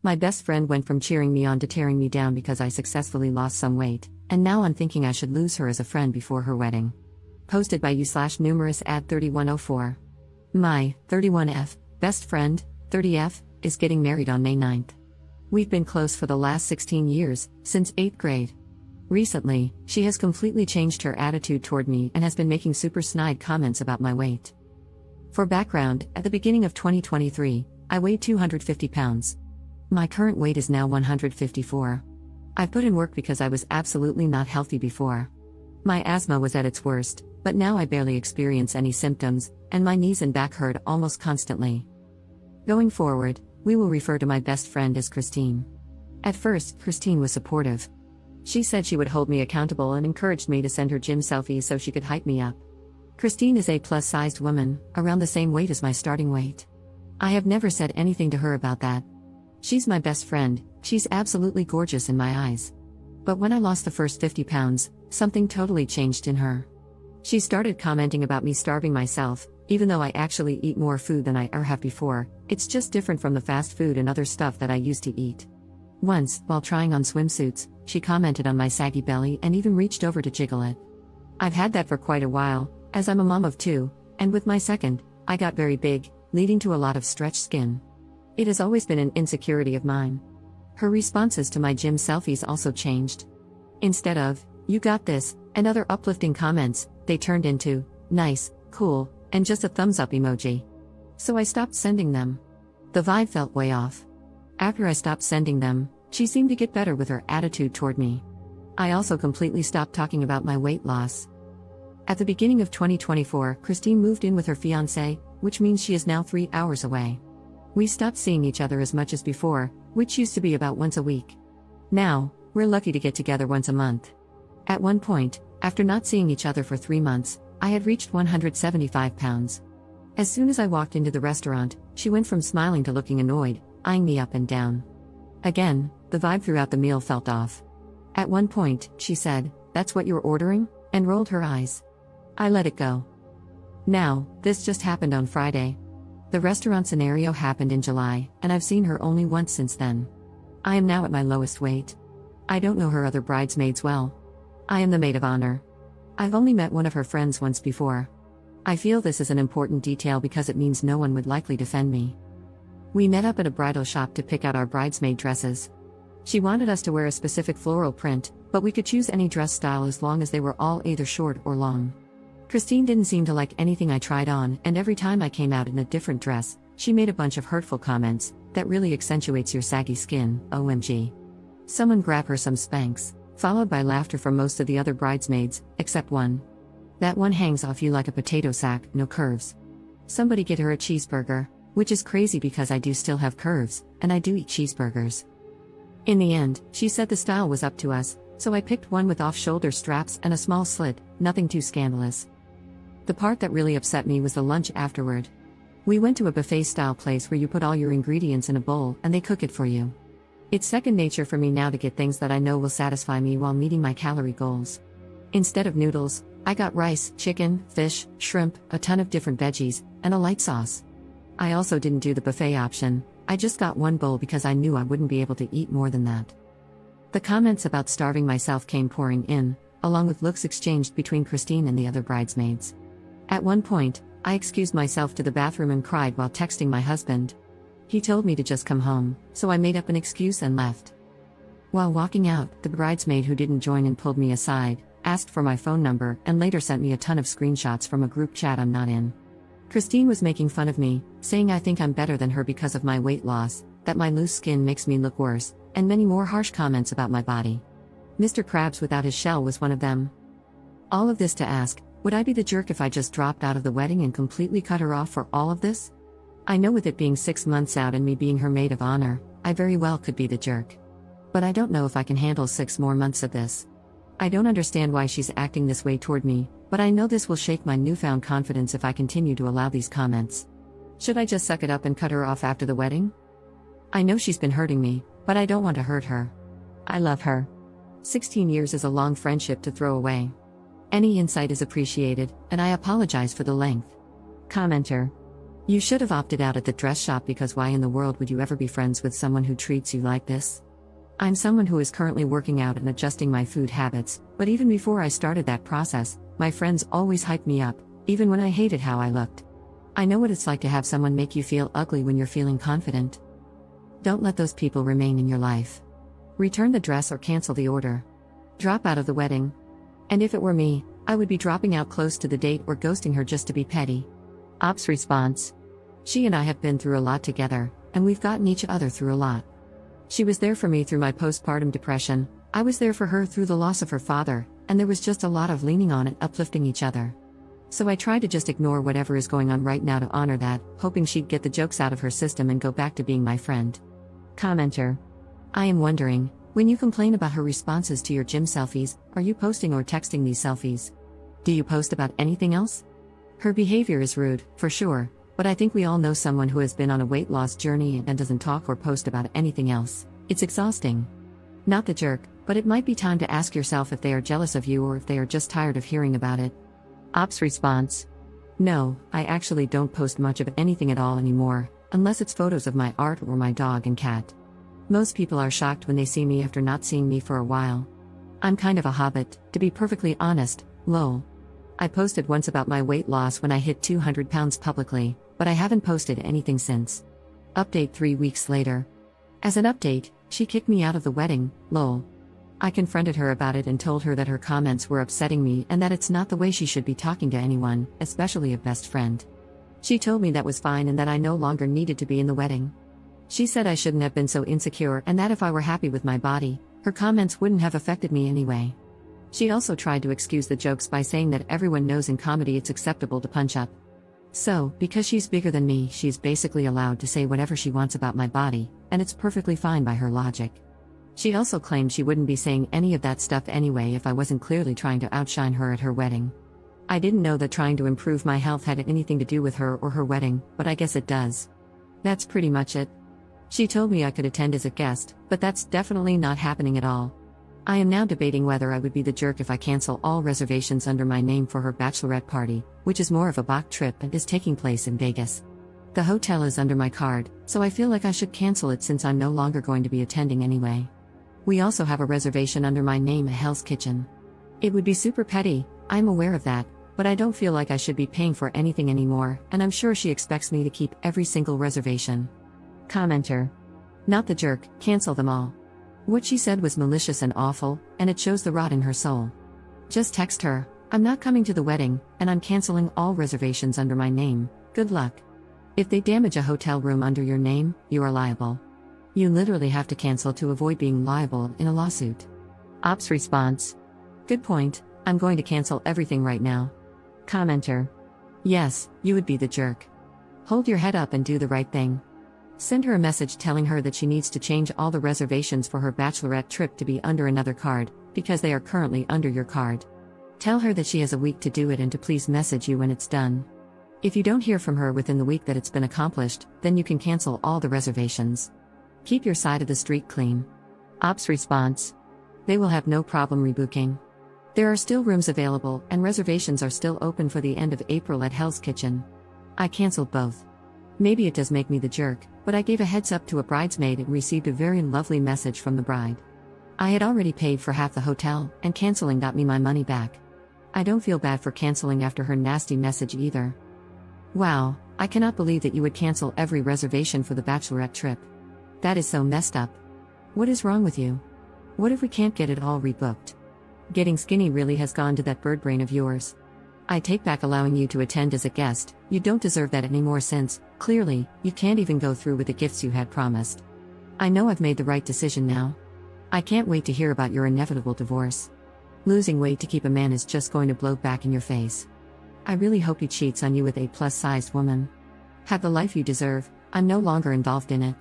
My best friend went from cheering me on to tearing me down because I successfully lost some weight, and now I'm thinking I should lose her as a friend before her wedding. Posted by you/numerous at 3104. My 31F best friend, 30F, is getting married on May 9th. We've been close for the last 16 years, since 8th grade. Recently, she has completely changed her attitude toward me and has been making super snide comments about my weight. For background, at the beginning of 2023, I weighed 250 pounds. My current weight is now 154. I've put in work because I was absolutely not healthy before. My asthma was at its worst, but now I barely experience any symptoms, and my knees and back hurt almost constantly. Going forward, we will refer to my best friend as Christine. At first, Christine was supportive. She said she would hold me accountable and encouraged me to send her gym selfies so she could hype me up. Christine is a plus-sized woman, around the same weight as my starting weight. I have never said anything to her about that. She's my best friend, she's absolutely gorgeous in my eyes. But when I lost the first 50 pounds, something totally changed in her. She started commenting about me starving myself, even though I actually eat more food than I ever have before. It's just different from the fast food and other stuff that I used to eat. Once, while trying on swimsuits, she commented on my saggy belly and even reached over to jiggle it. I've had that for quite a while, as I'm a mom of 2, and with my second, I got very big, leading to a lot of stretched skin. It has always been an insecurity of mine. Her responses to my gym selfies also changed. Instead of, "You got this," and other uplifting comments, they turned into, "Nice, cool," and just a thumbs up emoji. So I stopped sending them. The vibe felt way off. After I stopped sending them, she seemed to get better with her attitude toward me. I also completely stopped talking about my weight loss. At the beginning of 2024, Christine moved in with her fiancé, which means she is now 3 hours away. We stopped seeing each other as much as before, which used to be about once a week. Now, we're lucky to get together once a month. At one point, after not seeing each other for 3 months, I had reached 175 pounds. As soon as I walked into the restaurant, she went from smiling to looking annoyed, eyeing me up and down. Again, the vibe throughout the meal felt off. At one point, she said, "That's what you're ordering?" and rolled her eyes. I let it go. Now, this just happened on Friday. The restaurant scenario happened in July, and I've seen her only once since then. I am now at my lowest weight. I don't know her other bridesmaids well. I am the maid of honor. I've only met one of her friends once before. I feel this is an important detail because it means no one would likely defend me. We met up at a bridal shop to pick out our bridesmaid dresses. She wanted us to wear a specific floral print, but we could choose any dress style as long as they were all either short or long. Christine didn't seem to like anything I tried on, and every time I came out in a different dress, she made a bunch of hurtful comments, "That really accentuates your saggy skin, OMG. Someone grab her some Spanx," followed by laughter from most of the other bridesmaids, except one. "That one hangs off you like a potato sack, no curves. Somebody get her a cheeseburger," which is crazy because I do still have curves, and I do eat cheeseburgers. In the end, she said the style was up to us, so I picked one with off-shoulder straps and a small slit, nothing too scandalous. The part that really upset me was the lunch afterward. We went to a buffet-style place where you put all your ingredients in a bowl and they cook it for you. It's second nature for me now to get things that I know will satisfy me while meeting my calorie goals. Instead of noodles, I got rice, chicken, fish, shrimp, a ton of different veggies, and a light sauce. I also didn't do the buffet option, I just got one bowl because I knew I wouldn't be able to eat more than that. The comments about starving myself came pouring in, along with looks exchanged between Christine and the other bridesmaids. At one point, I excused myself to the bathroom and cried while texting my husband. He told me to just come home, so I made up an excuse and left. While walking out, the bridesmaid who didn't join in pulled me aside, asked for my phone number, and later sent me a ton of screenshots from a group chat I'm not in. Christine was making fun of me, saying I think I'm better than her because of my weight loss, that my loose skin makes me look worse, and many more harsh comments about my body. Mr. Krabs without his shell was one of them. All of this to ask, would I be the jerk if I just dropped out of the wedding and completely cut her off for all of this? I know with it being 6 months out and me being her maid of honor, I very well could be the jerk. But I don't know if I can handle 6 more months of this. I don't understand why she's acting this way toward me, but I know this will shake my newfound confidence if I continue to allow these comments. Should I just suck it up and cut her off after the wedding? I know she's been hurting me, but I don't want to hurt her. I love her. 16 years is a long friendship to throw away. Any insight is appreciated, and I apologize for the length. Commenter. You should have opted out at the dress shop because why in the world would you ever be friends with someone who treats you like this? I'm someone who is currently working out and adjusting my food habits, but even before I started that process, my friends always hyped me up, even when I hated how I looked. I know what it's like to have someone make you feel ugly when you're feeling confident. Don't let those people remain in your life. Return the dress or cancel the order. Drop out of the wedding. And if it were me, I would be dropping out close to the date or ghosting her just to be petty. Ops response. She and I have been through a lot together, and we've gotten each other through a lot. She was there for me through my postpartum depression, I was there for her through the loss of her father, and there was just a lot of leaning on and uplifting each other. So I tried to just ignore whatever is going on right now to honor that, hoping she'd get the jokes out of her system and go back to being my friend. Commenter. I am wondering, when you complain about her responses to your gym selfies, are you posting or texting these selfies? Do you post about anything else? Her behavior is rude, for sure, but I think we all know someone who has been on a weight loss journey and doesn't talk or post about anything else. It's exhausting. Not the jerk, but it might be time to ask yourself if they are jealous of you or if they are just tired of hearing about it. Ops response. No, I actually don't post much of anything at all anymore, unless it's photos of my art or my dog and cat. Most people are shocked when they see me after not seeing me for a while. I'm kind of a hobbit, to be perfectly honest, lol. I posted once about my weight loss when I hit 200 pounds publicly, but I haven't posted anything since. Update 3 weeks later. As an update, she kicked me out of the wedding, lol. I confronted her about it and told her that her comments were upsetting me and that it's not the way she should be talking to anyone, especially a best friend. She told me that was fine and that I no longer needed to be in the wedding. She said I shouldn't have been so insecure and that if I were happy with my body, her comments wouldn't have affected me anyway. She also tried to excuse the jokes by saying that everyone knows in comedy it's acceptable to punch up. So, because she's bigger than me, she's basically allowed to say whatever she wants about my body, and it's perfectly fine by her logic. She also claimed she wouldn't be saying any of that stuff anyway if I wasn't clearly trying to outshine her at her wedding. I didn't know that trying to improve my health had anything to do with her or her wedding, but I guess it does. That's pretty much it. She told me I could attend as a guest, but that's definitely not happening at all. I am now debating whether I would be the jerk if I cancel all reservations under my name for her bachelorette party, which is more of a Bach trip and is taking place in Vegas. The hotel is under my card, so I feel like I should cancel it since I'm no longer going to be attending anyway. We also have a reservation under my name at Hell's Kitchen. It would be super petty, I'm aware of that, but I don't feel like I should be paying for anything anymore, and I'm sure she expects me to keep every single reservation. Commenter. Not the jerk, cancel them all. What she said was malicious and awful, and it shows the rot in her soul. Just text her, I'm not coming to the wedding, and I'm canceling all reservations under my name, good luck. If they damage a hotel room under your name, you are liable. You literally have to cancel to avoid being liable in a lawsuit. Ops response. Good point, I'm going to cancel everything right now. Commenter. Yes, you would be the jerk. Hold your head up and do the right thing. Send her a message telling her that she needs to change all the reservations for her bachelorette trip to be under another card, because they are currently under your card. Tell her that she has a week to do it and to please message you when it's done. If you don't hear from her within the week that it's been accomplished, then you can cancel all the reservations. Keep your side of the street clean. Ops response. They will have no problem rebooking. There are still rooms available and reservations are still open for the end of April at Hell's Kitchen. I canceled both. Maybe it does make me the jerk, but I gave a heads up to a bridesmaid and received a very lovely message from the bride. I had already paid for half the hotel, and canceling got me my money back. I don't feel bad for canceling after her nasty message either. Wow, I cannot believe that you would cancel every reservation for the bachelorette trip. That is so messed up. What is wrong with you? What if we can't get it all rebooked? Getting skinny really has gone to that bird brain of yours. I take back allowing you to attend as a guest, you don't deserve that anymore since, clearly, you can't even go through with the gifts you had promised. I know I've made the right decision now. I can't wait to hear about your inevitable divorce. Losing weight to keep a man is just going to blow back in your face. I really hope he cheats on you with a plus-sized woman. Have the life you deserve, I'm no longer involved in it.